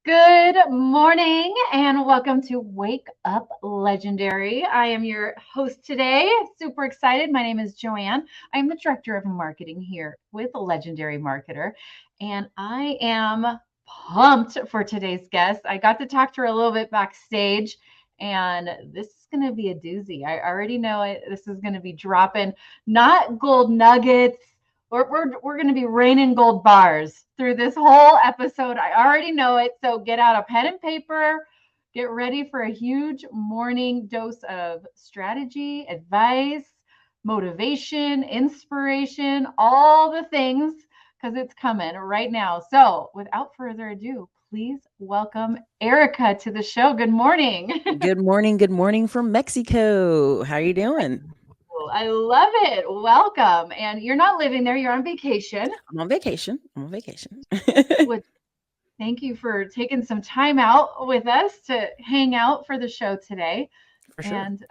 Good morning and welcome to Wake Up Legendary. I am your host today. Super excited. My name is Joanne. I am the director of marketing here with Legendary Marketer, and I am pumped for today's guest. I got to talk to her a little bit backstage, and this is going to be a doozy. I already know it. This is going to be dropping not gold nuggets. We're going to be raining gold bars through this whole episode. I already know it. So get out a pen and paper. Get ready for a huge morning dose of strategy, advice, motivation, inspiration, all the things, because it's coming right now. So without further ado, please welcome Ericka to the show. Good morning. Good morning. Good morning from Mexico. How are you doing? I love it. Welcome. And you're not living there. You're on vacation. I'm on vacation. Thank you for taking some time out with us to hang out for the show today. For sure. And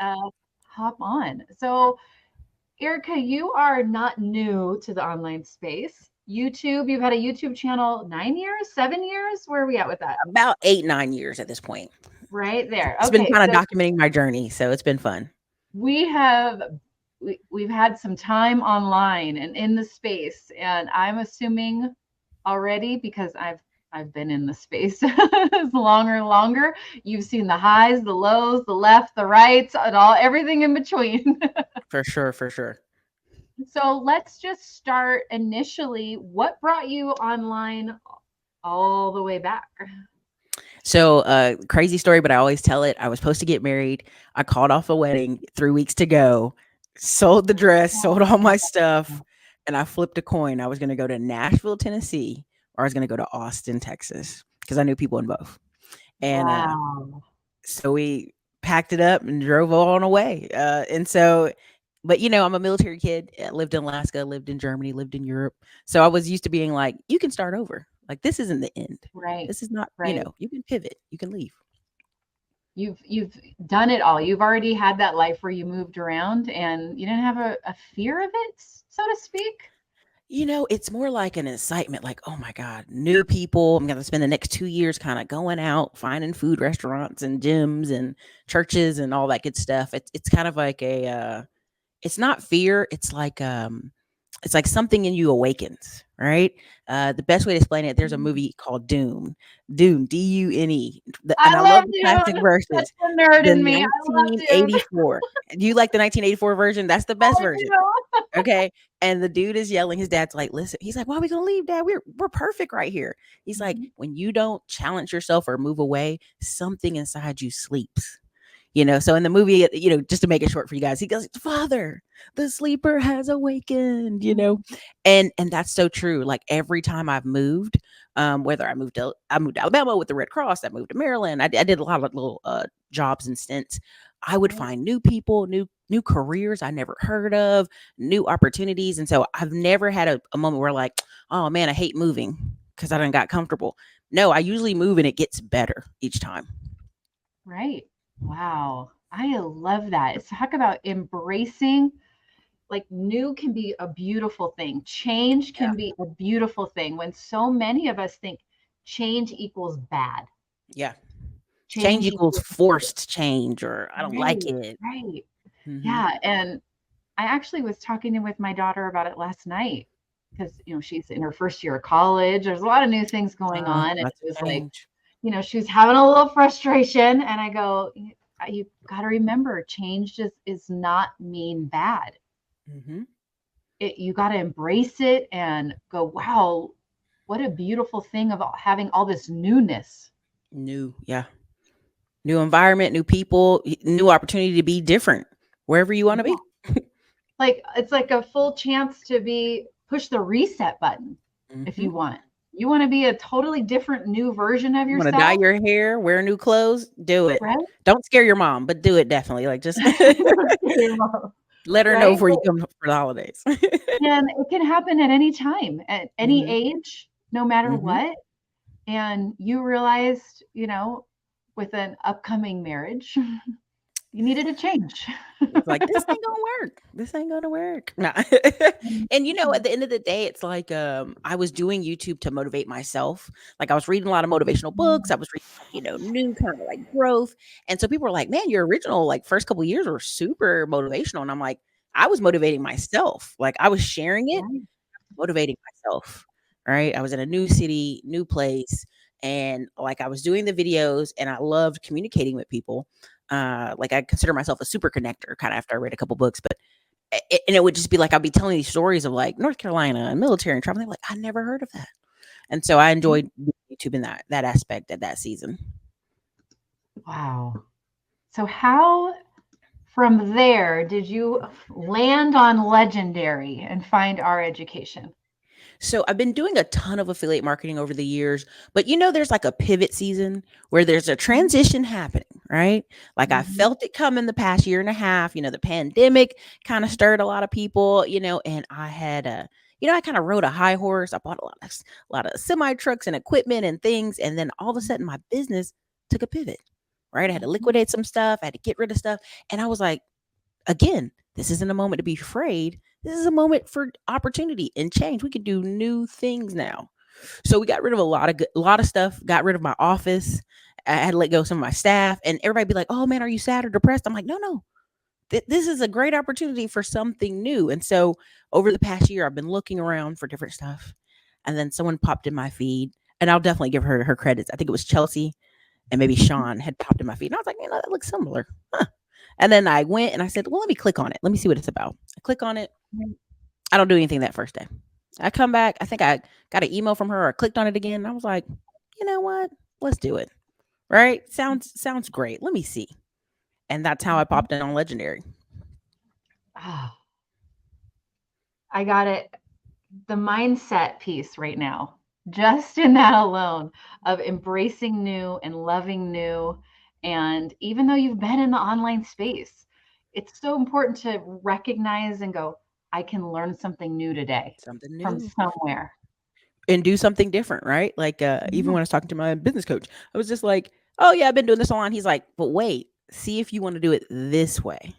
hop on. So, Ericka, you are not new to the online space. YouTube, you've had a YouTube channel 9 years, 7 years? Where are we at with that? About 8-9 years at this point. Right there. It's been kind of documenting my journey, so it's been fun. We've had some time online and in the space, and I'm assuming already, because I've been in the space longer. You've seen the highs, the lows, the left, the right, and everything in between. For sure. So let's just start initially. What brought you online all the way back? So crazy story, but I always tell it. I was supposed to get married. I called off a wedding 3 weeks to go, sold the dress, sold all my stuff, and I flipped a coin. I was going to go to Nashville, Tennessee, or I was going to go to Austin, Texas, because I knew people in both. And so we packed it up and drove on away. But I'm a military kid. I lived in Alaska, lived in Germany, lived in Europe. So I was used to being like, you can start over. Like, this isn't the end. Right. This is not, you can pivot, you can leave. You've done it all. You've already had that life where you moved around and you didn't have a fear of it, so to speak. It's more like an excitement, like, oh my God, new people. I'm going to spend the next 2 years kind of going out, finding food restaurants and gyms and churches and all that good stuff. It's kind of like it's not fear. It's like something in you awakens, right? The best way to explain it, there's a movie called Dune, D-U-N-E. And I love the classic versions. That's the nerd in me. 1984. Do you like the 1984 version? That's the best version. Okay. And the dude is yelling. His dad's like, listen, he's like, why are we going to leave, Dad? We're perfect right here. He's like, when you don't challenge yourself or move away, something inside you sleeps. So in the movie, just to make it short for you guys, he goes, Father, the sleeper has awakened, and that's so true. Like, every time I've moved, whether I moved to Alabama with the Red Cross, I moved to Maryland, I did a lot of little jobs and stints. I would find new people, new careers I never heard of, new opportunities. And so I've never had a moment where like, oh man, I hate moving because I done got comfortable. No, I usually move and it gets better each time. Right. Wow. I love that. It's talk about embracing, like, new can be a beautiful thing. Change can be a beautiful thing, when so many of us think change equals bad. Yeah. Change equals forced change, or I don't like it. Right. Mm-hmm. Yeah. And I actually was talking with my daughter about it last night, because, she's in her first year of college. There's a lot of new things going on. And it was like, she's having a little frustration, and I go, you got to remember, change is not mean bad. Mm-hmm. You got to embrace it and go, wow, what a beautiful thing of having all this newness. New environment, new people, new opportunity to be different wherever you want to be. Like, it's like a full chance to push the reset button. Mm-hmm. If you want. You want to be a totally different, new version of yourself. You want to dye your hair, wear new clothes, do it. Right? Don't scare your mom, but do it definitely. Like, just let her know before you come for the holidays. And it can happen at any time, at any age, no matter what. and you realized, with an upcoming marriage, you needed a change. It's like, this ain't gonna work. This ain't gonna work. Nah. And at the end of the day, it's like I was doing YouTube to motivate myself. Like I was reading a lot of motivational books. I was reading like, new kind of like growth. And so people were like, man, your original like first couple years were super motivational. And I'm like, I was motivating myself. Like I was sharing it, Right. motivating myself. Right. I was in a new city, new place. And like I was doing the videos and I loved communicating with people. Like I consider myself a super connector kind of after I read a couple books, but and it would just be like I'd be telling these stories of like North Carolina and military and travel. They're like, I never heard of that, and so I enjoyed YouTube in that aspect at that season. Wow. So how from there did you land on Legendary and find our education? So I've been doing a ton of affiliate marketing over the years, but there's like a pivot season where there's a transition happening, right? Like I Mhm. felt it coming the past year and a half. The pandemic kind of stirred a lot of people, and I had I kind of rode a high horse. I bought a lot of semi trucks and equipment and things, and then all of a sudden my business took a pivot. Right? I had to Mhm. liquidate some stuff, I had to get rid of stuff, and I was like, again, this isn't a moment to be afraid. This is a moment for opportunity and change. We can do new things now. So we got rid of a lot of stuff. Got rid of my office. I had to let go of some of my staff, and everybody be like, "Oh man, are you sad or depressed?" I'm like, "No, no. This is a great opportunity for something new." And so over the past year, I've been looking around for different stuff, and then someone popped in my feed, and I'll definitely give her credits. I think it was Chelsea and maybe Sean had popped in my feed, and I was like, that looks similar. Huh. And then I went and I said, well, let me click on it. Let me see what it's about. I click on it. I don't do anything that first day. I come back. I think I got an email from her or I clicked on it again. And I was like, you know what? Let's do it. Right? Sounds great. Let me see. And that's how I Mhm. popped in on Legendary. Ah, I got it. The mindset piece right now, just in that alone of embracing new and loving new. And even though you've been in the online space, it's so important to recognize and go, I can learn something new today Something from new. somewhere. And do something different, right? Like even Yeah. when I was talking to my business coach, I was just like, oh yeah, I've been doing this online. He's like, but wait, see if you want to do it this way.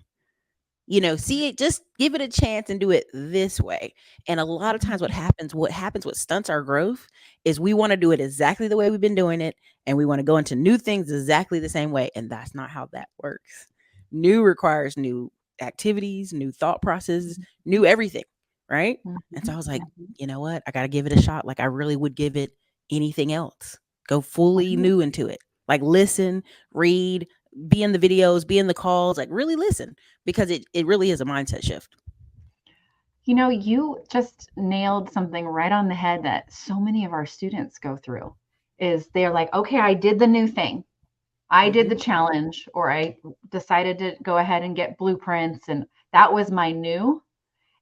See it, just give it a chance and do it this way. And a lot of times what stunts our growth is we want to do it exactly the way we've been doing it. And we want to go into new things exactly the same way. And that's not how that works. New requires new activities, new thought processes, new everything. Right. And so I Mhm. was like, Mhm. you know what? I got to give it a shot. Like I really would give it anything else. Go fully Right. new into it. Like listen, read, be in the videos, be in the calls, like really listen because it really is a mindset shift. You just nailed something right on the head that so many of our students go through is they're like, okay, I did the new thing. I did the Mhm. challenge, or I decided to go ahead and get blueprints, and that was my new.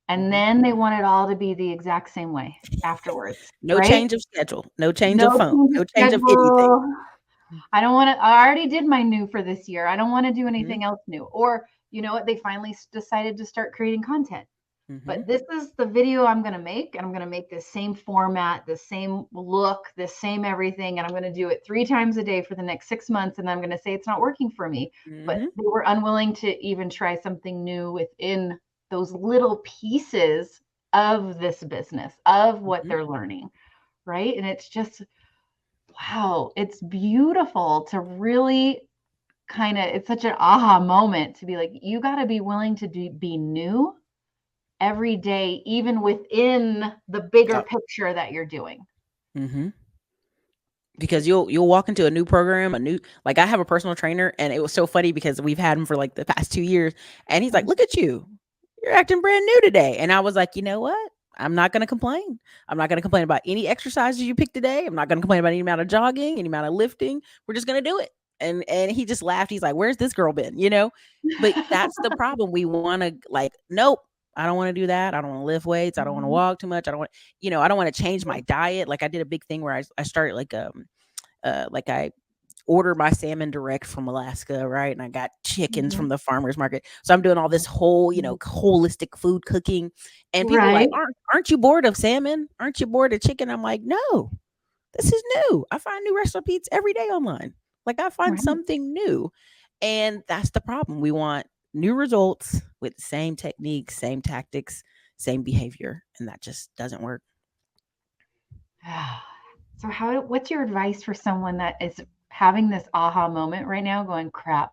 And Mhm. then they want it all to be the exact same way afterwards, No right? change of schedule, no change of No phone, change of no change of anything. schedule. I don't want to, I already did my new for this year. I don't want to do Mhm. anything else new. Or, you know what? They finally decided to start creating content. Mhm. But this is the video I'm going to make, and I'm going to make the same format, the same look, the same everything, and I'm going to do it 3 times a day for the next 6 months, and I'm going to say it's not working for me. But Mhm. they were unwilling to even try something new within those little pieces of this business, of what Mhm. they're learning, right? And it's just, wow, it's beautiful to really it's such an aha moment to be like, you got to be willing to be new every day, even within the bigger Yep. picture that you're doing. Mhm. Because you'll walk into a new program, a new like I have a personal trainer and it was so funny because we've had him for like the past 2 years and he's like, "Look at you. You're acting brand new today." And I was like, "You know what? I'm not going to complain. I'm not going to complain about any exercises you picked today. I'm not going to complain about any amount of jogging, any amount of lifting. We're just going to do it." And he just laughed. He's like, "Where's this girl been?" But that's the problem. We want to like, nope. I don't want to do that. I don't want to lift weights. I don't want to Mhm. walk too much. I don't want to change my diet. Like I did a big thing where I started like I order my salmon direct from Alaska, right? And I got chickens Mhm. from the farmers market. So I'm doing all this whole, Mhm. holistic food cooking. And people are Right. like, aren't you bored of salmon? Aren't you bored of chicken? I'm like, no. This is new. I find new recipes every day online. Like I find Right. something new. And that's the problem. We want new results with the same techniques, same tactics, same behavior. And that just doesn't work. So what's your advice for someone that is having this aha moment right now going, crap,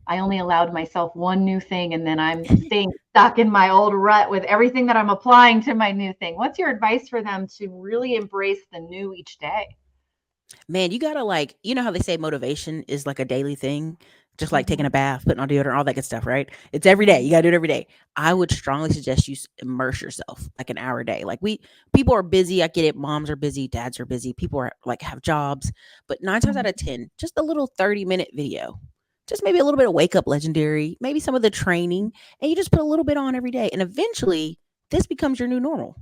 I only allowed myself one new thing and then I'm staying stuck in my old rut with everything that I'm applying to my new thing. What's your advice for them to really embrace the new each day? Man, you gotta like, you know how they say motivation is like a daily thing, just like taking Mhm, a bath, putting on deodorant, all that good stuff, right? It's every day. mhm, You gotta do it every day. I would strongly suggest you immerse yourself like an hour a day. Like people are busy. I get it. Moms are busy. Dads are busy. People are like have jobs, but nine times out mhm, of 10, just a little 30-minute video, just maybe a little bit of wake up legendary, maybe some of the training, and you just put a little bit on every day. And eventually this becomes your new normal.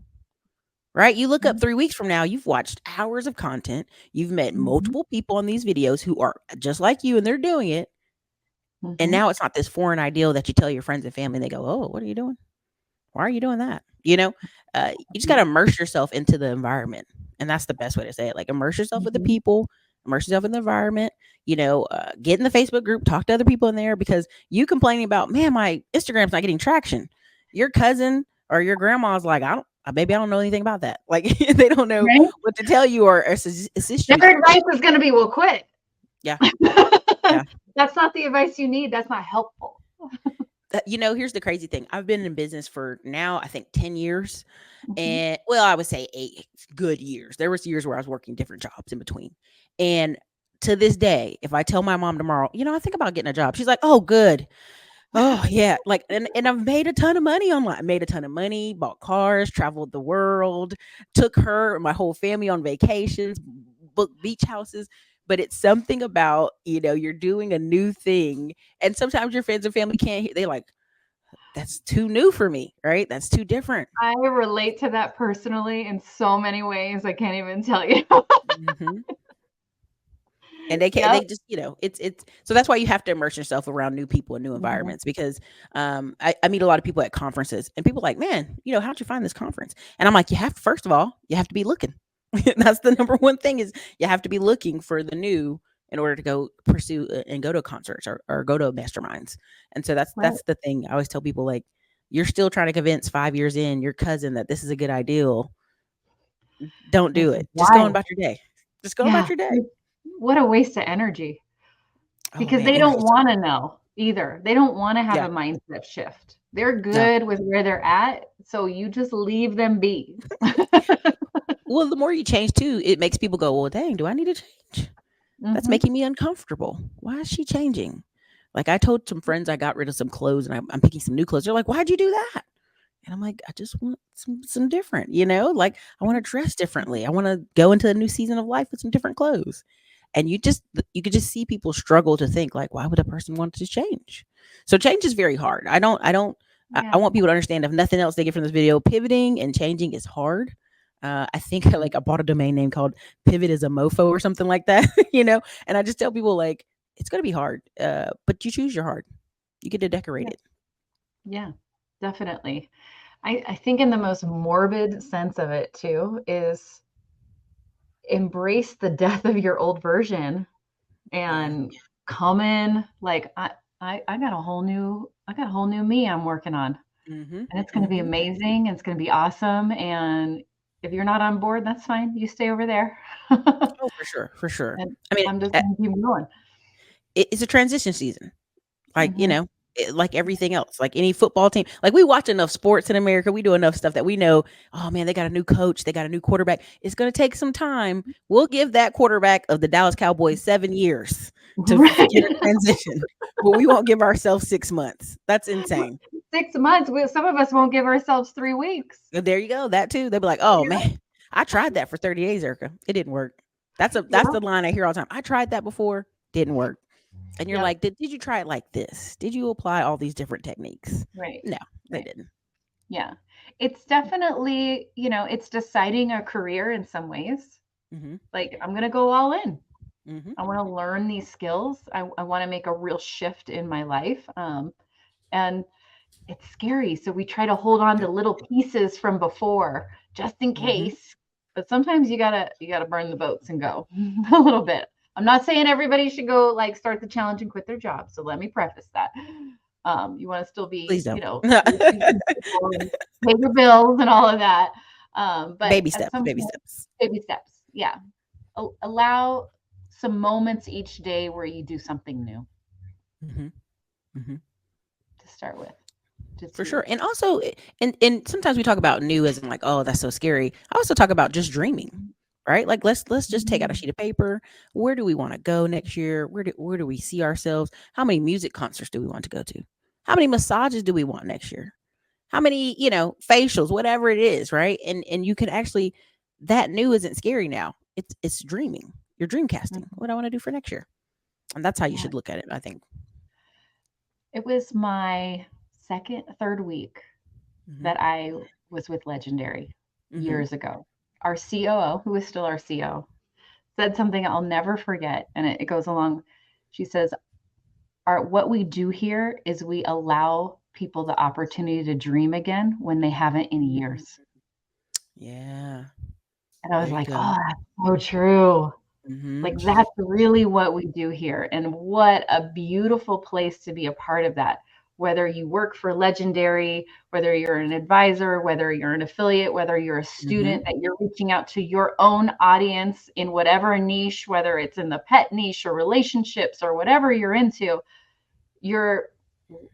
Right? You look up mhm, 3 weeks from now, you've watched hours of content, you've met mhm, multiple people on these videos who are just like you and they're doing it, and mhm. now it's not this foreign ideal that you tell your friends and family, and they go, "Oh, what are you doing? Why are you doing that?" You know? You just gotta immerse yourself into the environment, and that's the best way to say it, like, immerse yourself with the Mhm. people, immerse yourself in the environment, get in the Facebook group, talk to other people in there because you complaining about, "Man, my Instagram's not getting traction." Your cousin or your grandma's like, maybe I don't know anything about that." Like, they don't know Right? what to tell you or assist you Their through. advice is going to be, well, quit. Yeah, yeah. That's not the advice you need. That's not helpful. Here's the crazy thing. I've been in business for now, I think 10 years. Mhm. And well, I would say 8 good years. There was years where I was working different jobs in between. And to this day, if I tell my mom tomorrow, I think about getting a job. She's like, "Oh, good. Oh, yeah." Like and I've made a ton of money online. I made a ton of money, bought cars, traveled the world, took her and my whole family on vacations, booked beach houses. But it's something about, you're doing a new thing. And sometimes your friends and family can't hear, they like, that's too new for me, right? That's too different. I relate to that personally in so many ways. I can't even tell you. Mhm. And they can't, Yep. they just, it's so that's why you have to immerse yourself around new people and new Mhm. environments because I meet a lot of people at conferences and people are like, "Man, how'd you find this conference?" And I'm like, first of all, you have to be looking. That's the number one thing is you have to be looking for the new in order to go pursue and go to concerts or go to masterminds. And so that's Right. that's the thing. I always tell people like, you're still trying to convince 5 years in your cousin that this is a good ideal. Don't do It's it. Just go on wild. about your day. Just go about Yeah. your day. What a waste of energy Oh because man, they don't energy sucks. want to know either. They don't want to have Yeah. a mindset shift. They're No. good with where they're at. So you just leave them be. Well, the more you change too, it makes people go, "Well, dang, do I need to change? That's Hmm. making me uncomfortable. Why is she changing?" Like I told some friends I got rid of some clothes and I'm picking some new clothes. They're like, "Why'd you do that?" And I'm like, "I just want some different, like I want to dress differently. I want to go into a new season of life with some different clothes." And you could just see people struggle to think like, why would a person want to change? So change is very hard. I Yeah. want people to understand if nothing else they get from this video, pivoting and changing is hard. I think like I bought a domain name called Pivot is a Mofo or something like that, And I just tell people like it's gonna be hard, but you choose your hard. You get to decorate Yeah. it. Yeah. Definitely. I think in the most morbid sense of it too is embrace the death of your old version Yeah. and come in like I got a whole new me I'm working on. Mm-hmm. And it's going to be Mm-hmm. amazing. It's going to be awesome. And if you're not on board, that's fine. You stay over there. Oh, for sure, for sure. And I mean, I'm just going to keep going. it's a transition season. Like, Mhm. like everything else, like any football team. Like we watch enough sports in America. We do enough stuff that we know, oh man, they got a new coach, they got a new quarterback. It's going to take some time. We'll give that quarterback of the Dallas Cowboys 7 years to get a Right. transition, but we won't give ourselves 6 months. That's insane. 6 months. Some of us won't give ourselves 3 weeks. There you go. That too. They'll be like, oh Yeah. man, I tried that for 30 days, Erica. It didn't work. That's Yeah. the line I hear all the time. I tried that before, didn't work. And you're Yep. like, did you try it like this? Did you apply all these different techniques? Right. No, they Right. didn't. Yeah. It's definitely, it's deciding a career in some ways. Mhm. Like, I'm going to go all in. Mhm. I want to learn these skills. I want to make a real shift in my life. And it's scary. So we try to hold on Yeah. to little pieces from before just in Mhm. case. but sometimes you gotta burn the boats and go a little bit. I'm not saying everybody should go like start the challenge and quit their job. So let me preface that. You want to still be, Please don't. pay your bills and all of that. But Baby at steps, some baby point, steps. baby steps. Yeah. Allow some moments each day where you do something new Hmm. Hmm. to start with. Just For you. sure. And also, and sometimes we talk about new as in like, oh, that's so scary. I also talk about just dreaming, right? Like let's just take out a Mhm. sheet of paper. Where do we want to go next year? Where do we see ourselves? How many music concerts do we want to go to? How many massages do we want next year? How many, facials, whatever it is, right? And you can actually, that new isn't scary now. It's dreaming. You're dream casting. Mhm. What I want to do for next year. And that's how you Yeah. should look at it, I think. It was my third week Hmm. that I was with Legendary Hmm. years ago. Our COO, who is still our COO, said something I'll never forget. And it goes along. She says, what we do here is we allow people the opportunity to dream again when they haven't in years. Yeah. And I was There you like, go. oh, that's so true. Hmm. Like that's really what we do here. And what a beautiful place to be a part of that. Whether you work for Legendary, whether you're an advisor, whether you're an affiliate, whether you're a Hmm. student, that you're reaching out to your own audience in whatever niche, whether it's in the pet niche or relationships or whatever you're into, you're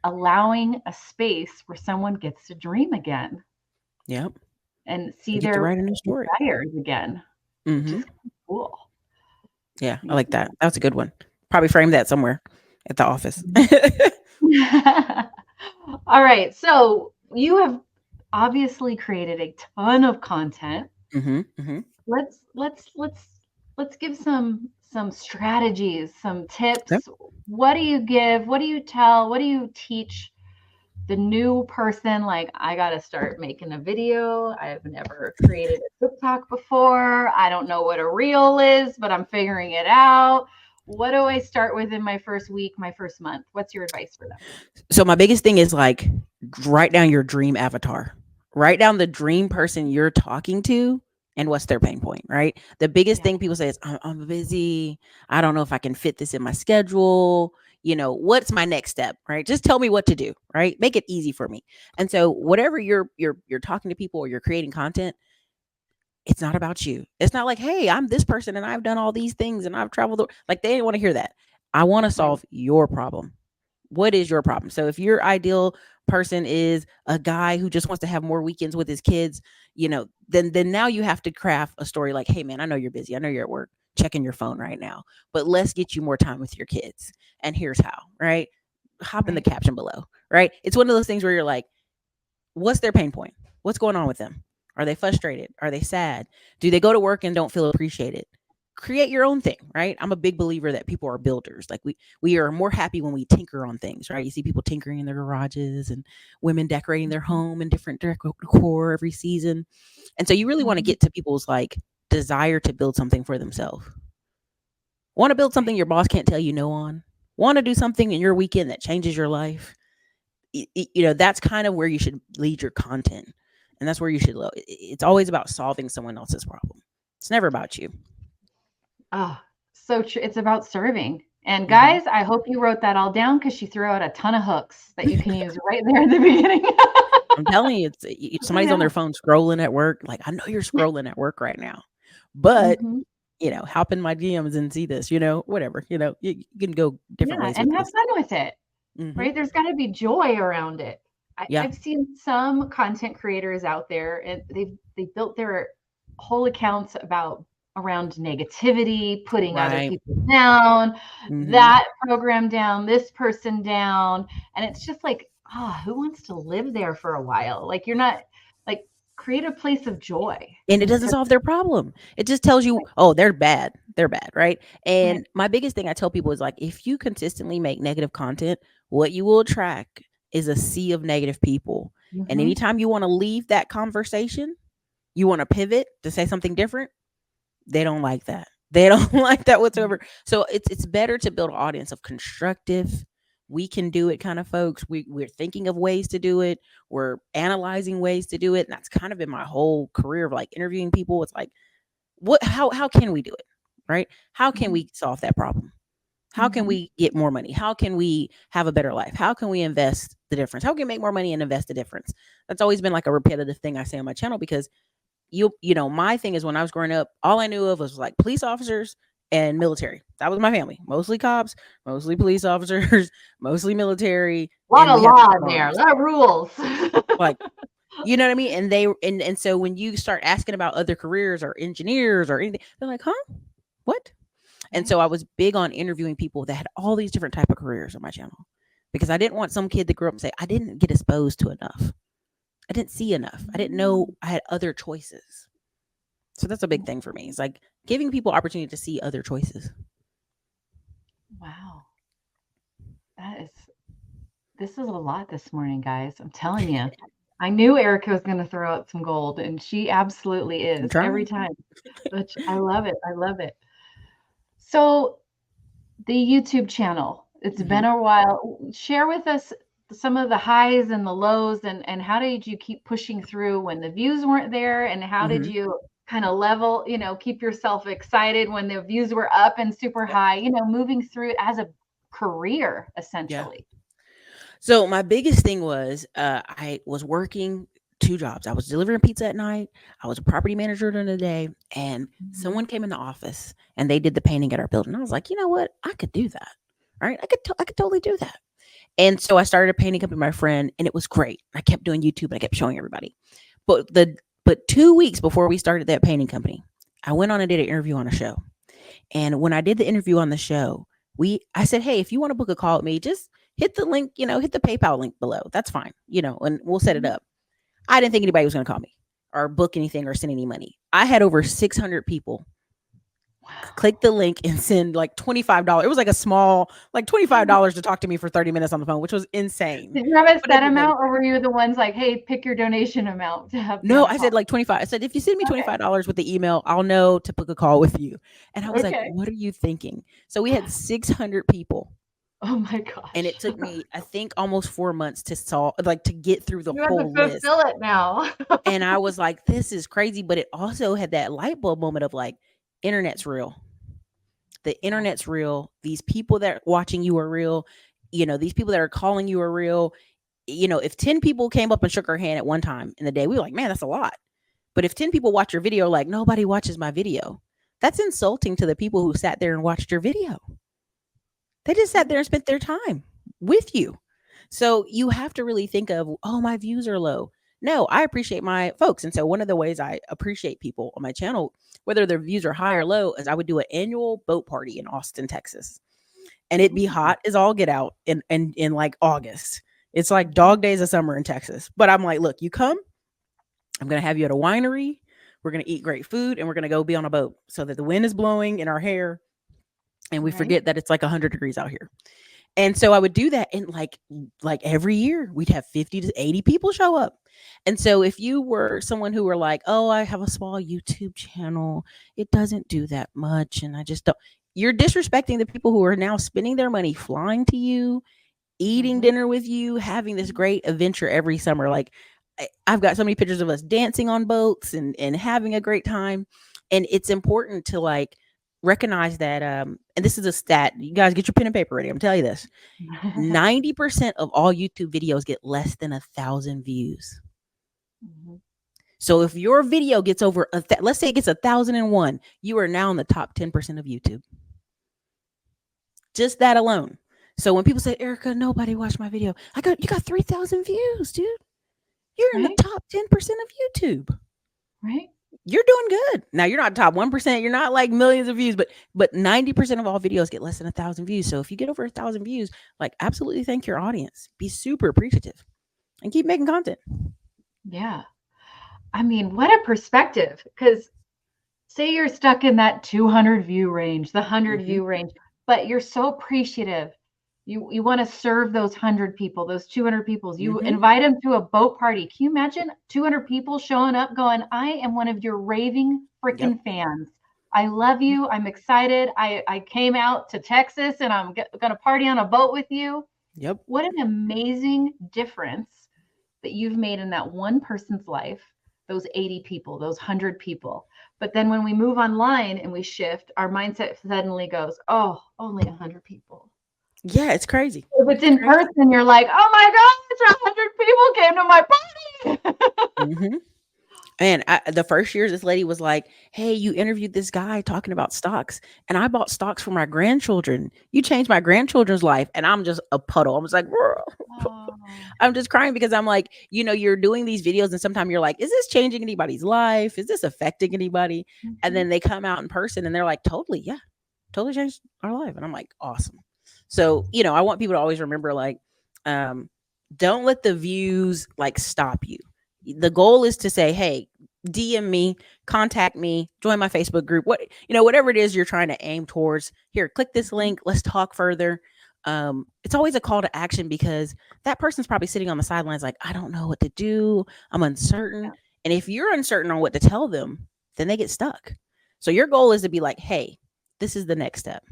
allowing a space where someone gets to dream again Yep. and They see get to their write a new story. desires again, which Hmm. is cool. Yeah, I Yeah. like that. That's a good one. Probably frame that somewhere at the office. All right. So you have obviously created a ton of content. Hmm. Hmm. Let's give some strategies, some Yep. tips. What do you give? What do you tell? What do you teach the new person? Like, I got to start making a video. I've never created a TikTok before. I don't know what a reel is, but I'm figuring it out. What do I start with in my first week, my first month? What's your advice for them? So my biggest thing is like write down your dream avatar. Write down the dream person you're talking to and what's their pain point, right? The biggest Yeah. thing people say is I'm busy. I don't know if I can fit this in my schedule. What's my next step, right? Just tell me what to do, right? Make it easy for me. And so whatever you're talking to people or you're creating content, it's not about you. It's not like, hey, I'm this person and I've done all these things and I've traveled. Like they didn't want to hear that. I want to Right. solve your problem. What is your problem? So if your ideal person is a guy who just wants to have more weekends with his kids, then now you have to craft a story like, hey man, I know you're busy. I know you're at work checking your phone right now, but let's get you more time with your kids. And here's how, right? Hop in the Right. caption below, right? It's one of those things where you're like, what's their pain point? What's going on with them? Are they frustrated? Are they sad? Do they go to work and don't feel appreciated? Create your own thing, right? I'm a big believer that people are builders. Like we are more happy when we tinker on things, right? You see people tinkering in their garages and women decorating their Mhm. home in different decor every season. And so you really want to Mhm. get to people's like desire to build something for themselves. Want to build Right. something your boss can't tell you no on? Want to do something in your weekend that changes your life? That's kind of where you should lead your content, and that's where you should it's always about solving someone else's problem. It's never about you. Oh, so true. It's about serving. And Hmm. guys, I hope you wrote that all down because she threw out a ton of hooks that you can use right there at the beginning. I'm telling you, somebody's on Yeah. their phone scrolling at work. Like, I know you're scrolling at work right now, but Mhm. hop in my DMs and see this. Whatever. You can go different Yeah, ways with and have this. fun with it, Hmm. right? There's got to be joy around it. Yeah. I've seen some content creators out there, and they built their whole accounts about around negativity, putting other Right. people down, Hmm. that program down, this person down, and it's just like, who wants to live there for a while? Like you're not like create a place of joy And it doesn't because solve their problem. It just tells you, oh, they're bad. They're bad, right? right, And my biggest thing I tell people is like, if you consistently make negative content, what you will attract is a sea of negative people. And mm-hmm, anytime you want to leave that conversation, you want to pivot to say something different, they don't like that. They don't like that whatsoever. So it's better to build an audience of constructive we can do it kind of folks. We're thinking of ways to do it. We're analyzing ways to do it. And that's kind of been my whole career of like interviewing people. It's like, how can we do it? Right? How can we solve that problem? How can we get more money? How can we have a better life? How can we invest the difference? How can we make more money and invest the difference? That's always been like a repetitive thing I say on my channel because my thing is when I was growing up, all I knew of was like police officers and military. That was my family. Mostly cops, mostly police officers, mostly military. A lot And of we had law in there, a farms. lot of rules. Like, you know what I mean? And so when you start asking about other careers or engineers or anything, they're like, huh? What? And so I was big on interviewing people that had all these different type of careers on my channel because I didn't want some kid to grow up and say, I didn't get exposed to enough. I didn't see enough. I didn't know I had other choices. So that's a big thing for me. It's like giving people opportunity to see other choices. Wow. This is a lot this morning, guys. I'm telling you. I knew Ericka was going to throw out some gold, and she absolutely is every time. Which I love it. I love it. So the YouTube channel, it's been a while. Share with us some of the highs and the lows and how did you keep pushing through when the views weren't there, and how did you kind of level, keep yourself excited when the views were up and super high, moving through it as a career essentially. So my biggest thing was I was working 2 jobs. I was delivering pizza at night. I was a property manager during the day, and someone came in the office and they did the painting at our building. I was like, you know what? I could do that. All right, I could totally do that. And so I started a painting company with my friend, and it was great. I kept doing YouTube and I kept showing everybody. But 2 weeks before we started that painting company, I went on and did an interview on a show. And when I did the interview on the show, I said, hey, if you want to book a call with me, just hit the link, hit the PayPal link below. That's fine, and we'll set it up. I didn't think anybody was going to call me or book anything or send any money. I had over 600 people click the link and send like $25. It was like a small, like $25 to talk to me for 30 minutes on the phone, which was insane. Did you have a set amount, or were you the ones like, hey, pick your donation amount to have? No, I said like 25. I said, if you send me $25 with the email, I'll know to book a call with you. And I was like, what are you thinking? So we had 600 people. Oh my gosh. And it took me, I think, almost 4 months to get through the whole list. Fulfill it now. And I was like, this is crazy. But it also had that light bulb moment of like, internet's real. The internet's real. These people that are watching you are real. These people that are calling you are real. If 10 people came up and shook our hand at one time in the day, we were like, man, that's a lot. But if 10 people watch your video, like nobody watches my video, that's insulting to the people who sat there and watched your video. They just sat there and spent their time with you. So you have to really think of, oh, my views are low. No, I appreciate my folks. And so one of the ways I appreciate people on my channel, whether their views are high or low, is I would do an annual boat party in Austin, Texas. And it'd be hot as all get out in like August. It's like dog days of summer in Texas. But I'm like, look, you come, I'm going to have you at a winery. We're going to eat great food, and we're going to go be on a boat so that the wind is blowing in our hair. And we forget that it's like 100 degrees out here. And so I would do that. And like every year we'd have 50 to 80 people show up. And so if you were someone who were like, oh, I have a small YouTube channel, it doesn't do that much, and I just don't, you're disrespecting the people who are now spending their money flying to you, eating dinner with you, having this great adventure every summer. Like I've got so many pictures of us dancing on boats and having a great time. And it's important to like recognize that, and this is a stat, you guys get your pen and paper ready. I'm telling you this, 90% of all YouTube videos get less than 1,000 views. So if your video gets over, let's say it gets 1,001, you are now in the top 10% of YouTube. Just that alone. So when people say, Ericka, nobody watched my video, you got 3,000 views, dude. You're in the top 10% of YouTube. Right. You're doing good. Now you're not top 1%. You're not like millions of views, but 90% of all videos get less than 1,000 views. So if you get over 1,000 views, like absolutely thank your audience. Be super appreciative and keep making content. Yeah. I mean, what a perspective. Because say you're stuck in that 200 view range, the 100 view range, but you're so appreciative. You want to serve those 100 people, those 200 people. You invite them to a boat party. Can you imagine 200 people showing up going, I am one of your raving freaking fans. I love you. I'm excited. I came out to Texas and I'm going to party on a boat with you. Yep. What an amazing difference that you've made in that one person's life, those 80 people, those 100 people. But then when we move online and we shift, our mindset suddenly goes, oh, only 100 people. Yeah, it's crazy. If it's in person, you're like, oh my gosh, 100 people came to my party. Mm-hmm. And the first year, this lady was like, "Hey, you interviewed this guy talking about stocks, and I bought stocks for my grandchildren. You changed my grandchildren's life." And I'm just a puddle. I was like, Oh. I'm just crying because I'm like, you're doing these videos, and sometimes you're like, "Is this changing anybody's life? Is this affecting anybody?" And then they come out in person, and they're like, "Totally, yeah, totally changed our life." And I'm like, "Awesome." So I want people to always remember, like, um, don't let the views like stop you. The goal is to say, hey, DM me, contact me, join my Facebook group, whatever it is you're trying to aim towards. Here, click this link, let's talk further. It's always a call to action because that person's probably sitting on the sidelines like, I don't know what to do, I'm uncertain. And if you're uncertain on what to tell them, then they get stuck. So your goal is to be like, hey, this is the next step.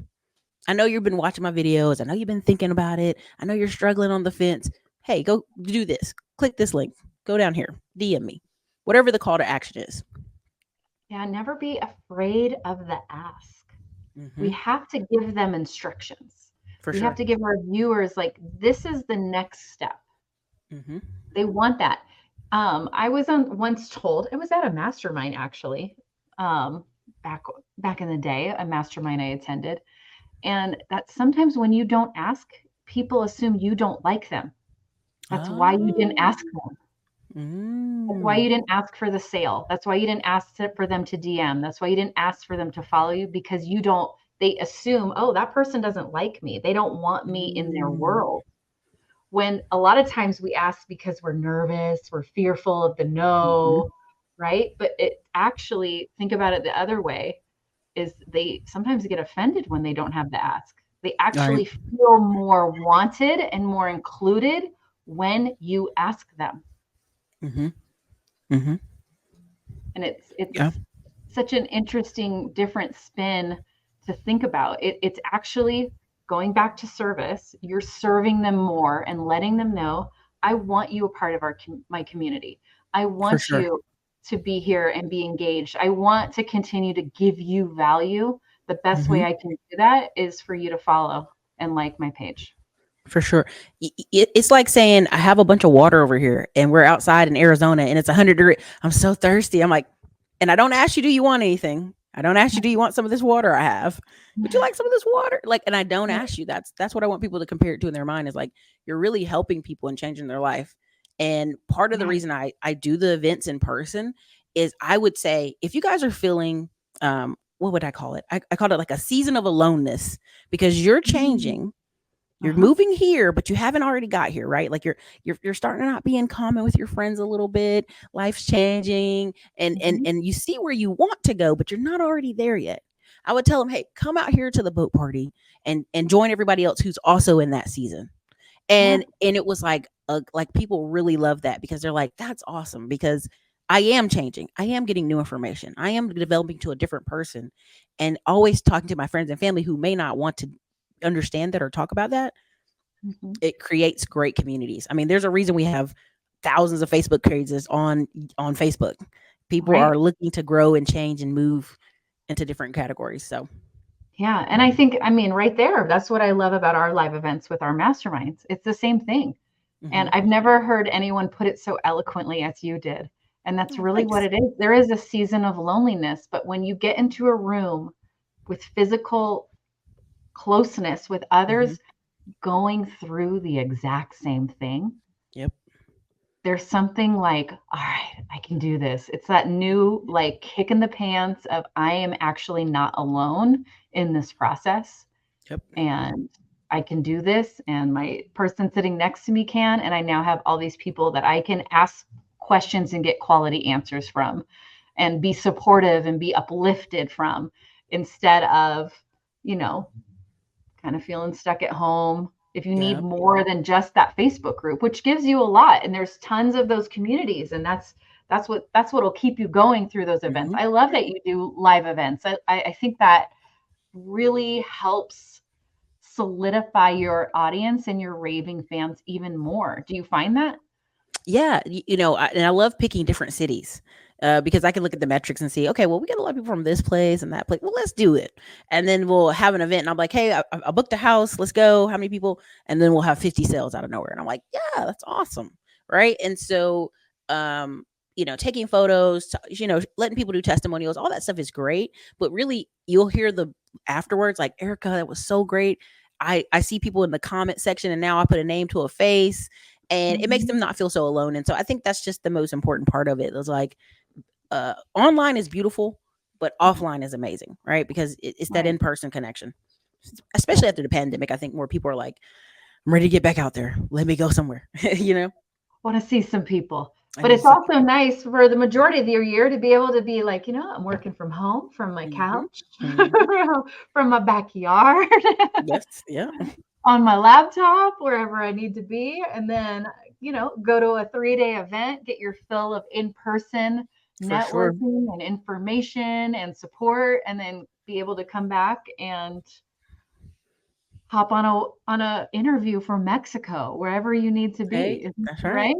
I know you've been watching my videos, I know you've been thinking about it, I know you're struggling on the fence. Hey, go do this, click this link, go down here, DM me, whatever the call to action is. Yeah, never be afraid of the ask. We Mm-hmm. have to give them instructions. For We have sure. to give our viewers, like, this is the next step. Mm-hmm. They want that. I was once told, it was at a mastermind actually, um, back back in the day, a mastermind I attended, and that sometimes when you don't ask, people assume you don't like them. That's why you didn't Oh. ask them. That's why Mm. you didn't ask for the sale. That's why you didn't ask for them to DM. That's why you didn't ask for them to follow you, because you don't, they assume, oh, that person doesn't like me. They don't want me in their Mm. world. When a lot of times we ask because we're nervous, we're fearful of the Mm-hmm. no, right? But it actually, think about it the other way, is they sometimes get offended when they don't have the ask. They All right. actually feel more wanted and more included when you ask them. Mm-hmm. Mm-hmm. And Yeah. it's such an interesting different spin to think about. It's actually going back to service. You're serving them more and letting them know, I want you a part of my community. I For want sure. you to be here and be engaged. I want to continue to give you value. The best Mm-hmm. way I can do that is for you to follow and like my page. For sure. It's like saying, I have a bunch of water over here and we're outside in Arizona and it's 100 degrees. I'm so thirsty. I'm like, and I don't ask you, do you want anything? I don't ask you, do you want some of this water I have? Would you like some of this water? Like, and I don't ask you. That's what I want people to compare it to in their mind, is like, you're really helping people and changing their life. And part of the Yeah. reason I do the events in person is, I would say, if you guys are feeling, what would I call it? I called it like a season of aloneness, because you're changing, you're Uh-huh. moving here, but you haven't already got here, right? Like you're starting to not be in common with your friends a little bit. Life's changing, and and Mhm. and you see where you want to go, but you're not already there yet. I would tell them, hey, come out here to the boat party and join everybody else who's also in that season. Yeah. And it was like people really love that, because they're like, that's awesome, because I am changing. I am getting new information. I am developing to a different person, and always talking to my friends and family who may not want to understand that or talk about that. Mhm. It creates great communities. I mean, there's a reason we have thousands of Facebook pages on Facebook. People Right. are looking to grow and change and move into different categories. So, Yeah, and I think, I mean, right there, that's what I love about our live events with our masterminds. It's the same thing. And mhm. I've never heard anyone put it so eloquently as you did. And that's Oh, really what thanks. it is. There is a season of loneliness, but when you get into a room with physical closeness with Mhm. others going through the exact same thing, Yep. there's something like, all right, I can do this. It's that new, like, kick in the pants of, I am actually not alone in this process, Yep. and I can do this, and my person sitting next to me can, and I now have all these people that I can ask questions and get quality answers from, and be supportive and be uplifted from, instead of, you know, kind of feeling stuck at home. If you need Yep. more than just that Facebook group, which gives you a lot, and there's tons of those communities, and that's what'll keep you going through those events. Mhm. I love that you do live events. I think that really helps solidify your audience and your raving fans even more. Do you find that? Yeah, and I love picking different cities because I can look at the metrics and see, okay, well, we get a lot of people from this place and that place. Well, let's do it, and then we'll have an event, and I'm like, hey, I booked a house. Let's go. How many people? And then we'll have 50 sales out of nowhere, and I'm like, yeah, that's awesome, right? And so, um, taking photos, letting people do testimonials, all that stuff is great. But really, you'll hear the afterwards, like, Ericka, that was so great. I see people in the comment section, and now I put a name to a face, and it makes them Mhm. not feel so alone. And so I think that's just the most important part of it. It's like online is beautiful, but offline is amazing, right? Because it's that Right. in-person connection. Yeah. Especially after the pandemic, I think more people are like, I'm ready to get back out there. Let me go somewhere. Want to see some people. I But need to it's see also people. nice for the majority of your year to be able to be like, I'm working from home, from my Hmm. couch, Hmm. from my backyard, Yes. Yeah. on my laptop, wherever I need to be. And then, go to a 3-day event, get your fill of in person For sure. networking and information and support, and then be able to come back and hop on a interview from Mexico, wherever you need to Hey, be, that's right.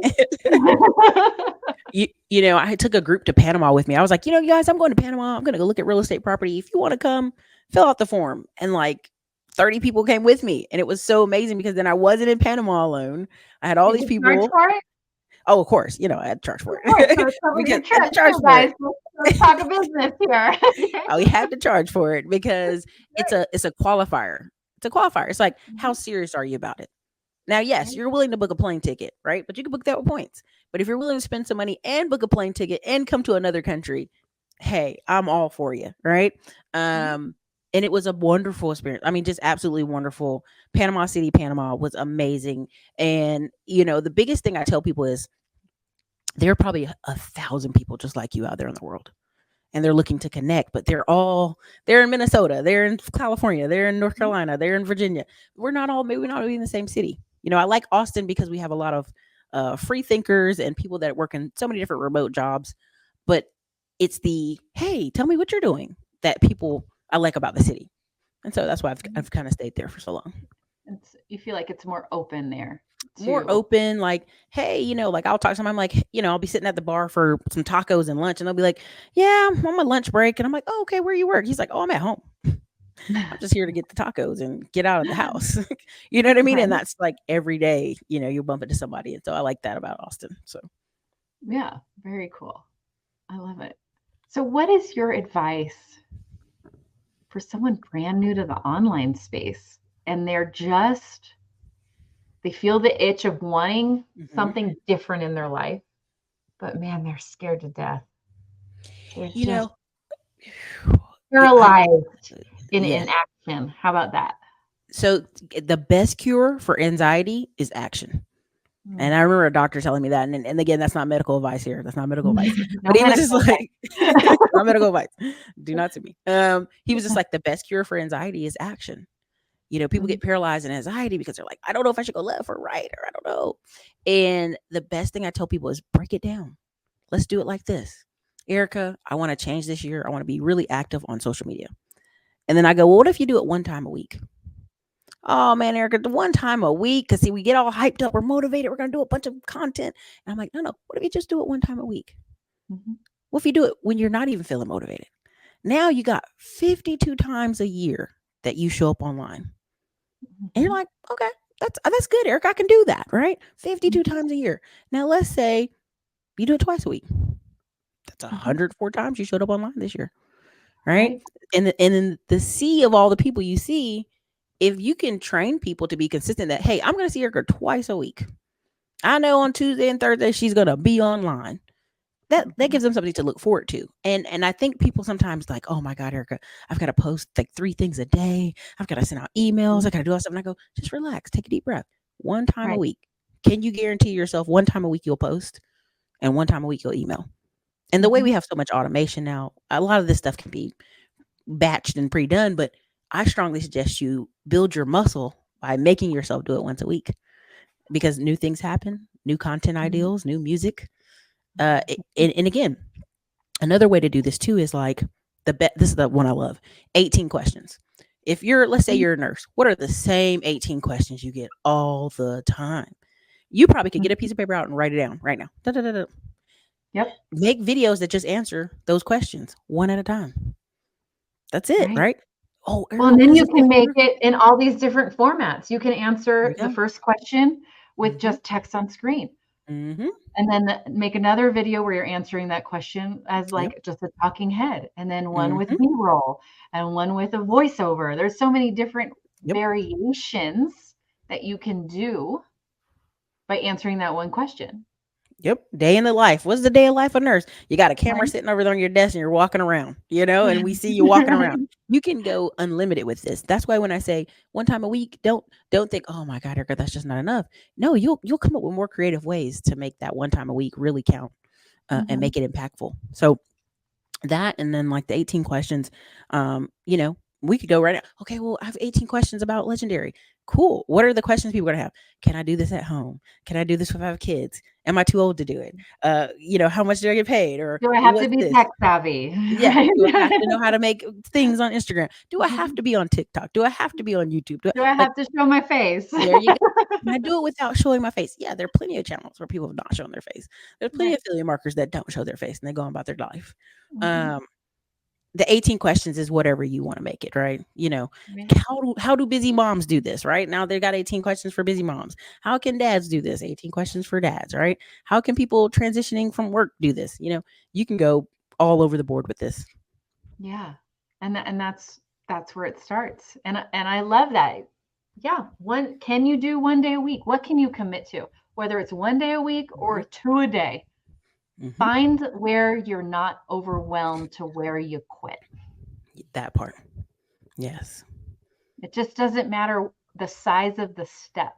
right? I took a group to Panama with me. I was like, you guys, I'm going to Panama. I'm going to go look at real estate property. If you want to come, fill out the form. And like 30 people came with me. And it was so amazing because then I wasn't in Panama alone. I had all Did these you charge people. for it? Oh, of course, I had to charge for Of course. So it it's covered because your I had to trip charge too, for it. guys. Let's talk a business here. Okay. We had to charge for it because it's Great. a qualifier. It's a qualifier. It's like, how Mhm. serious are you about it? Now, yes, Right. you're willing to book a plane ticket, right? But you can book that with points. But if you're willing to spend some money and book a plane ticket and come to another country, hey, I'm all for you, right? Mhm. And it was a wonderful experience. I mean, just absolutely wonderful. Panama City, Panama was amazing. And, the biggest thing I tell people is there are probably 1,000 people just like you out there in the world. And they're looking to connect, but they're in Minnesota, they're in California, they're in North Mhm. Carolina, they're in Virginia. Maybe not in the same city. I like Austin because we have a lot of free thinkers and people that work in so many different remote jobs. But it's the, hey, tell me what you're doing, that people I like about the city. And so that's why I've kind of stayed there for so long. You feel like it's more open there More too. open, like, hey, like I'll talk to someone, I'm like, I'll be sitting at the bar for some tacos and lunch, and they'll be like, yeah, I'm on my lunch break. And I'm like, oh, okay, where you work? He's like, oh, I'm at home. I'm just here to get the tacos and get out of the house. You know what I mean? And Right. that's like every day, you bump into somebody. And so I like that about Austin. So Yeah. Very cool. I love it. So, what is your advice for someone brand new to the online space and they feel the itch of wanting mhm. something different in their life, but man, they're scared to death. They're you just know, I paralyzed in yeah. inaction. How about that? So the best cure for anxiety is action. And Mm. I remember a doctor telling me that. And again, that's not medical advice here. That's not medical advice. No But he was just medical like, advice. not medical advice. Do not sue me. He was just like, the best cure for anxiety is action. People Mhm. get paralyzed in anxiety because they're like, I don't know if I should go left or right, or I don't know. And the best thing I tell people is break it down. Let's do it like this. Ericka, I want to change this year. I want to be really active on social media. And then I go, well, what if you do it one time a week? Oh man, Ericka, the one time a week. Cause see, we get all hyped up. We're motivated. We're going to do a bunch of content. And I'm like, no. What if you just do it one time a week? Mhm. What if you do it when you're not even feeling motivated? Now you got 52 times a year that you show up online. And you're Mhm. like, okay, that's good, Eric. I can do that, right? 52 Mhm. times a year. Now let's say you do it twice a week. That's Mhm. 104 times you showed up online this year, right? Right. And in the sea of all the people you see, if you can train people to be consistent, that hey, I'm going to see Erica twice a week. I know on Tuesday and Thursday she's going to be online. That Mhm. gives them something to look forward to. And I think people sometimes like, oh my God, Erica, I've got to post like 3 things a day. I've got to send out emails. I got to do all stuff. And I go, just relax, take a deep breath. One time a Right. week. Can you guarantee yourself one time a week you'll post and one time a week you'll email? And the way Mhm. we have so much automation now, a lot of this stuff can be batched and pre-done, but I strongly suggest you build your muscle by making yourself do it once a week because new things happen, new content Mhm. ideals, new music. And again, another way to do this too is like this is the one I love. 18 questions. If you're, let's say Mhm. you're a nurse, what are the same 18 questions you get all the time? You probably could get a piece of paper out and write it down right now. Da, da, da, da. Yep. Make videos that just answer those questions one at a time. That's it, Right. right? Oh, Well, Erica, and what then does you this stand can make for? it in all these different formats. You can There you answer the go. first question with Mm-hmm. just text on screen, Mm-hmm. and then make another video where you're answering that question as Yep. like just a talking head, and then one with Mm-hmm. B-roll and one with a voiceover. There's so many different Yep. variations that you can do by answering that one question. Yep. Day in the life. What's the day of life of nurse? You got a camera Right? sitting over there on your desk and you're walking around, and we see you walking around. You can go unlimited with this. That's why when I say one time a week, don't think, oh my God, Erica, that's just not enough. No, you'll come up with more creative ways to make that one time a week really count, and Mhm. make it impactful. So that, and then like the 18 questions, we could go right now. Okay, well, I have 18 questions about Legendary. Cool. What are the questions people are gonna have? Can I do this at home? Can I do this if I have kids? Am I too old to do it? How much do I get paid? Or Do I have to what's be this? tech savvy? Yeah. Right? Do I have to know how to make things on Instagram? Do I have to be on TikTok? Do I have to be on YouTube? Do I Like, have to show my face? there you go. Can I do it without showing my face? Yeah, there are plenty of channels where people have not shown their face. There's plenty Right. of affiliate marketers that don't show their face and they go on about their life. Mhm. Um, the 18 questions is whatever you want to make it, right? Right. How do busy moms do this, right? Now they got 18 questions for busy moms. How can dads do this? 18 questions for dads, right? How can people transitioning from work do this? You can go all over the board with this. Yeah. And that's where it starts. And I love that. Yeah. Can you do 1 day a week? What can you commit to? Whether it's 1 day a week Mhm, or two a day. mhm. Find where you're not overwhelmed to where you quit. That part. Yes. It just doesn't matter the size of the step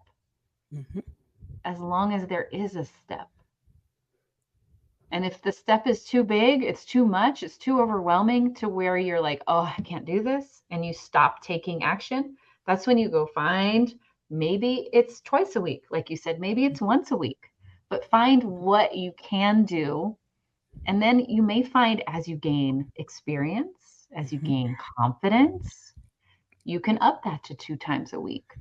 Mhm. as long as there is a step. And if the step is too big, it's too much, it's too overwhelming to where you're like, oh, I can't do this, and you stop taking action, that's when you go find, maybe it's twice a week, like you said, maybe it's once a week, but find what you can do. And then you may find as you gain experience, as you Mhm. gain confidence, you can up that to 2 times a week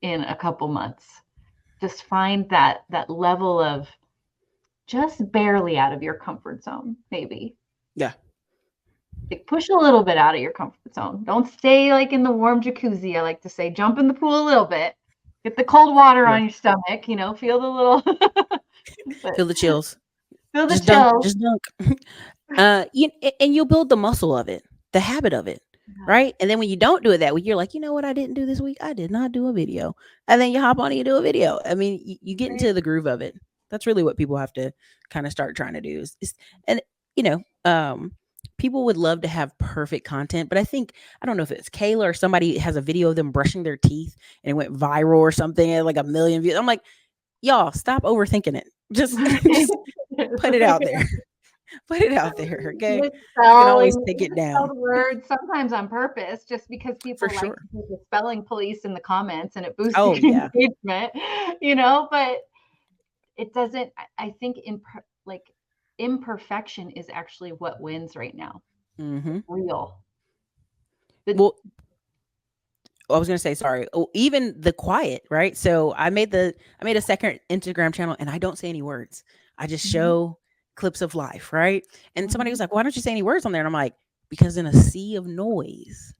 in a couple months. Just find that level of just barely out of your comfort zone, maybe. Yeah. Like push a little bit out of your comfort zone. Don't stay like in the warm jacuzzi. I like to say, jump in the pool a little bit. Get the cold water Yeah. on your stomach, feel the little but Feel the chills. feel the Just dunk. chills. Just dunk. And you'll build the muscle of it, the habit of it, Yeah, right? And then when you don't do it that week, you're like, you know what I didn't do this week? I did not do a video. And then you hop on and you do a video. I mean, you get right. into the groove of it. That's really what people have to kind of start trying to do. And you know, um, people would love to have perfect content, but I don't know if it's Kayla or somebody has a video of them brushing their teeth and it went viral or something at like a million views. I'm like, y'all stop overthinking it. Just just put it out there. Put it out there, okay? You can always take it down. Misspelled words, sometimes on purpose, just because For people like sure. to do the spelling police in the comments and it boosts Oh, your yeah. engagement, but it doesn't, I think like imperfection is actually what wins right now. Mhm. Real. The Well, I was gonna say, sorry. Oh, even the quiet, right? So I made a second Instagram channel and I don't say any words. I just Mhm, show clips of life, right? And somebody was mhm. like, "Why don't you say any words on there?" And I'm like, "Because in a sea of noise,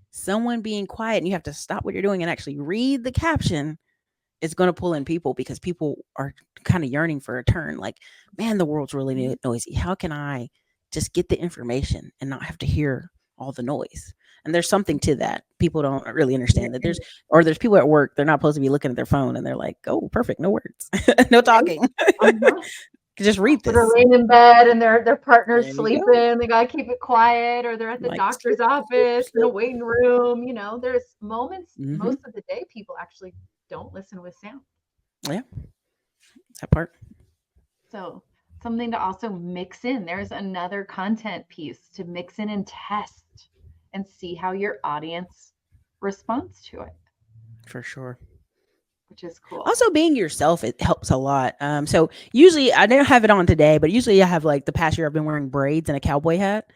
someone being quiet and you have to stop what you're doing and actually read the caption is going to pull in people because people are kind of yearning for a turn. Like, man, the world's really noisy. How can I just get the information and not have to hear all the noise? And there's something to that. People don't really understand that there's people at work, they're not supposed to be looking at their phone and they're like, oh, perfect, no words, no Right? talking. Uh-huh. Just read Or they're this. laying in bed and their There partner's you go. sleeping, they gotta keep it quiet, or they're at the Like, doctor's sleep, sleep, office in a sleep. waiting room, there's moments Hmm. most of the day people actually don't listen with sound. Yeah, that part. So, something to also mix in. There's another content piece to mix in and test and see how your audience responds to it, For sure. which is cool. Also, being yourself, it helps a lot. So usually I don't have it on today, but usually I have like the past year I've been wearing braids and a cowboy hat,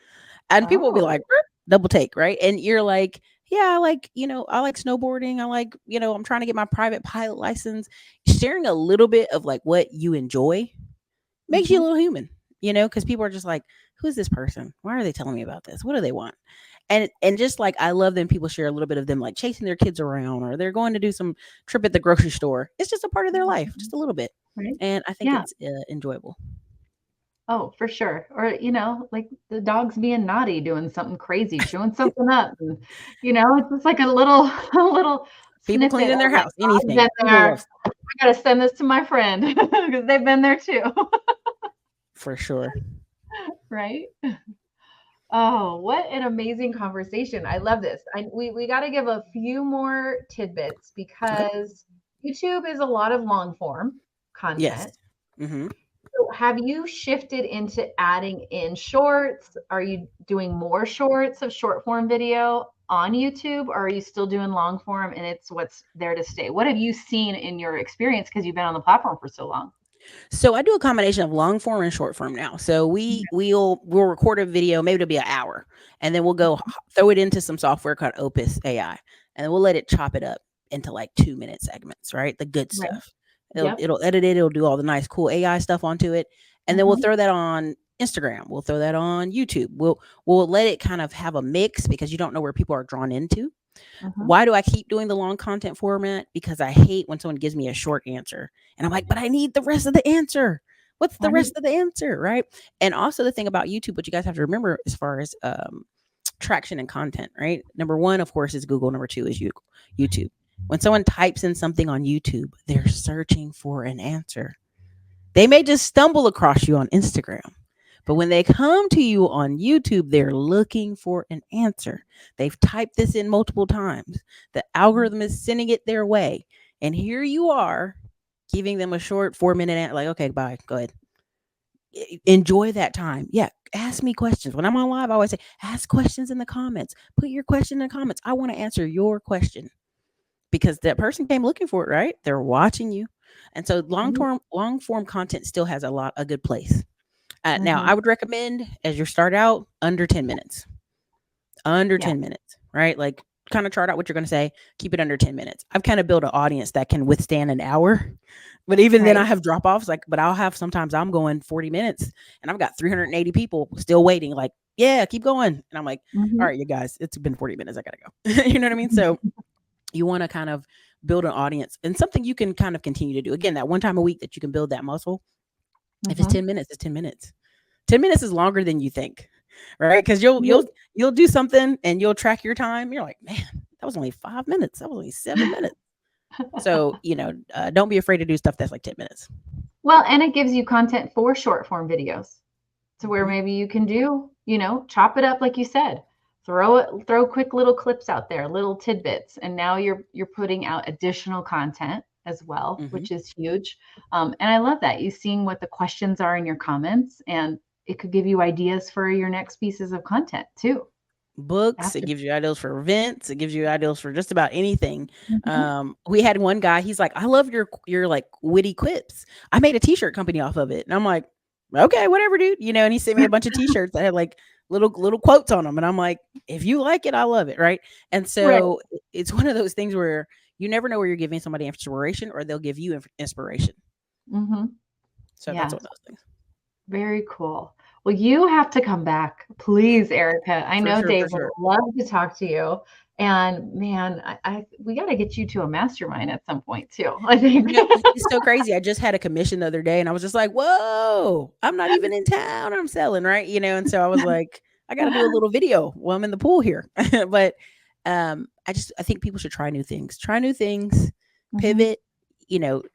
and people will be Oh, like, "Er," double take, right? And you're like, yeah, I like snowboarding. I like, I'm trying to get my private pilot license. Sharing a little bit of like what you enjoy makes you a Mhm. little human, because people are just like, who's this person? Why are they telling me about this? What do they want? And just like I love them, people share a little bit of them like chasing their kids around or they're going to do some trip at the grocery store. It's just a part of their life, just Mhm. a little bit. Right? And I think Yeah. it's enjoyable. Oh, for sure. Or, like the dog's being naughty, doing something crazy, chewing something up. And, it's just like a little, a little People snippet cleaning of their like, house, oh, I've anything. been People love there. stuff, I got to send this to my friend because they've been there too. for sure. Right? Oh, what an amazing conversation. I love this. We got to give a few more tidbits Okay. because YouTube is a lot of long form Yes. content. Hmm. So have you shifted into adding in shorts? Are you doing more shorts of short form video on YouTube, or are you still doing long form and it's what's there to stay? What have you seen in your experience because you've been on the platform for so long? So I do a combination of long form and short form now. So we'll record a video, maybe it'll be an hour, and then we'll go throw it into some software called Opus AI, and then we'll let it chop it up into like 2 minute segments, right? The good Right. stuff. It'll Yep. it'll edit it. It'll do all the nice, cool AI stuff onto it, and then we'll Hmm. throw that on Instagram. We'll throw that on YouTube. We'll let it kind of have a mix because you don't know where people are drawn into. Hmm. Why do I keep doing the long content format? Because I hate when someone gives me a short answer and I'm like, but I need the rest of the answer. What's the Right. rest of the answer? Right. And also the thing about YouTube, what you guys have to remember as far as traction and content, right? Number one, of course, is Google. Number two is YouTube. When someone types in something on YouTube, they're searching for an answer. They may just stumble across you on Instagram. But when they come to you on YouTube, they're looking for an answer. They've typed this in multiple times. The algorithm is sending it their way. And here you are giving them a short 4 minute answer. Like, okay, bye. Go ahead. Enjoy that time. Yeah. Ask me questions. When I'm on live, I always say, ask questions in the comments. Put your question in the comments. I want to answer your question because that person came looking for it, right? They're watching you. And so Right. long form content still has a good place. Now, Hmm. I would recommend as you start out under 10 minutes, under Yeah. 10 minutes, right? Like kind of chart out what you're going to say, keep it under 10 minutes. I've kind of built an audience that can withstand an hour. But even then, Right. I have drop offs. But I'll have sometimes I'm going 40 minutes and I've got 380 people still waiting. Like, yeah, keep going. And I'm like, all Hmm. right, you guys, it's been 40 minutes. I got to go. You know what I mean? So you want to kind of build an audience and something you can kind of continue to do. Again, that one time a week that you can build that muscle. If it's Hmm. 10 minutes, it's 10 minutes. 10 minutes is longer than you think, right? Because you'll Yeah. you'll do something and you'll track your time. You're like, man, that was only 5 minutes. That was only 7 minutes. So don't be afraid to do stuff that's like 10 minutes. Well, and it gives you content for short form videos to where Hmm. maybe you can do, chop it up like you said. Throw quick little clips out there, little tidbits, and now you're putting out additional content as well, Hmm. which is huge. And I love that you seeing what the questions are in your comments, and it could give you ideas for your next pieces of content too. Books, it After. gives you ideas for events, it gives you ideas for just about anything. Mhm. We had one guy, he's like, I love your like witty quips. I made a t-shirt company off of it. And I'm like, okay, whatever, dude. And he sent me a bunch of t-shirts that had like little quotes on them. And I'm like, if you like it, I love it. Right. And Right. so it's one of those things where you never know where you're giving somebody inspiration or they'll give you inspiration. Hmm. So that's Yeah. one of those things. Very cool. Well, you have to come back, please, Ericka. I For know sure, Dave for would sure. love to talk to you. And man, we got to get you to a mastermind at some point too, I think. It's so crazy. I just had a commission the other day and I was just like, whoa, I'm not even in town. I'm selling, right? And so I was like, I got to do a little video while I'm in the pool here. But I think people should try new things, Mhm. pivot,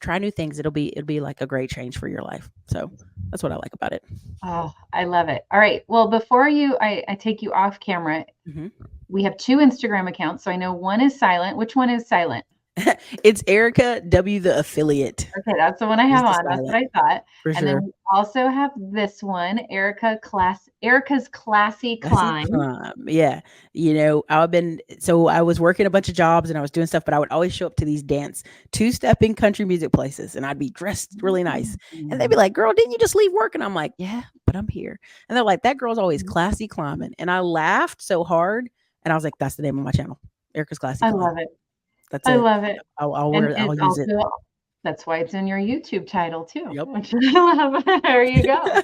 try new things. It'll be like a great change for your life. So that's what I like about it. Oh, I love it. All right. Well, before I take you off camera, Mhm. we have two Instagram accounts. So I know one is silent. Which one is silent? It's Ericka W, the affiliate. Okay, that's the one I have Just the on. That's what silent I thought. for And then sure. we also have this one, Erica's Classy Classy Climb. climb. Yeah. I was working a bunch of jobs and I was doing stuff, but I would always show up to these dance two-stepping country music places and I'd be dressed really nice. And they'd be Mm. like, girl, didn't you just leave work? And I'm like, yeah, but I'm here. And they're like, that girl's always classy climbing. And I laughed so hard and I was like, that's the name of my channel. Ericka's Classy I Climb. love it. That's I it. love it. I'll And wear it. I'll it's use it. also that's why it's in your YouTube title too, Yep. which I love. There you go.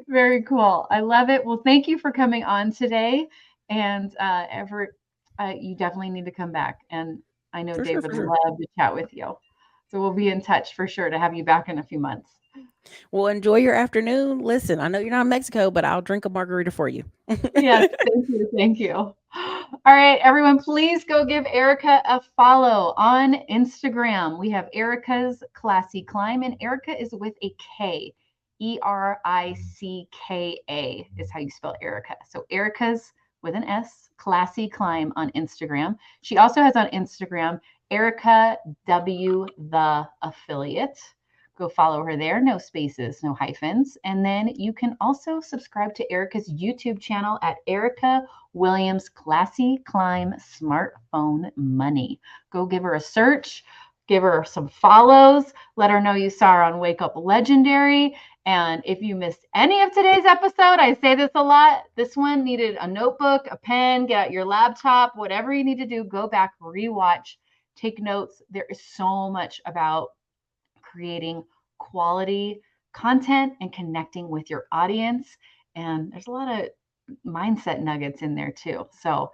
Very cool. I love it. Well, thank you for coming on today. And you definitely need to come back. And I know For sure, Dave would for sure. love to chat with you. So we'll be in touch for sure to have you back in a few months. Well, enjoy your afternoon. Listen, I know you're not in Mexico, but I'll drink a margarita for you. Yes, thank you. Thank you. All right, everyone, please go give Ericka a follow on Instagram. We have Ericka's Classy Climb, and Ericka is with a K. Ericka is how you spell Ericka. So Ericka's with an S, Classy Climb on Instagram. She also has on Instagram Ericka W the Affiliate. Go follow her there. No spaces, no hyphens. And then you can also subscribe to Ericka's YouTube channel at Ericka Williams Classy Climb Smartphone Money. Go give her a search, give her some follows, let her know you saw her on Wake Up Legendary. And if you missed any of today's episode, I say this a lot, this one needed a notebook, a pen, get out your laptop, whatever you need to do, go back, rewatch, take notes. There is so much about creating quality content and connecting with your audience. And there's a lot of mindset nuggets in there too. So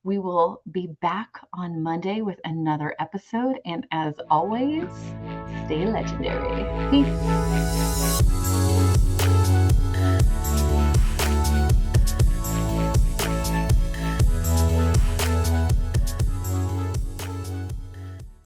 we will be back on Monday with another episode. And as always, stay legendary. Peace.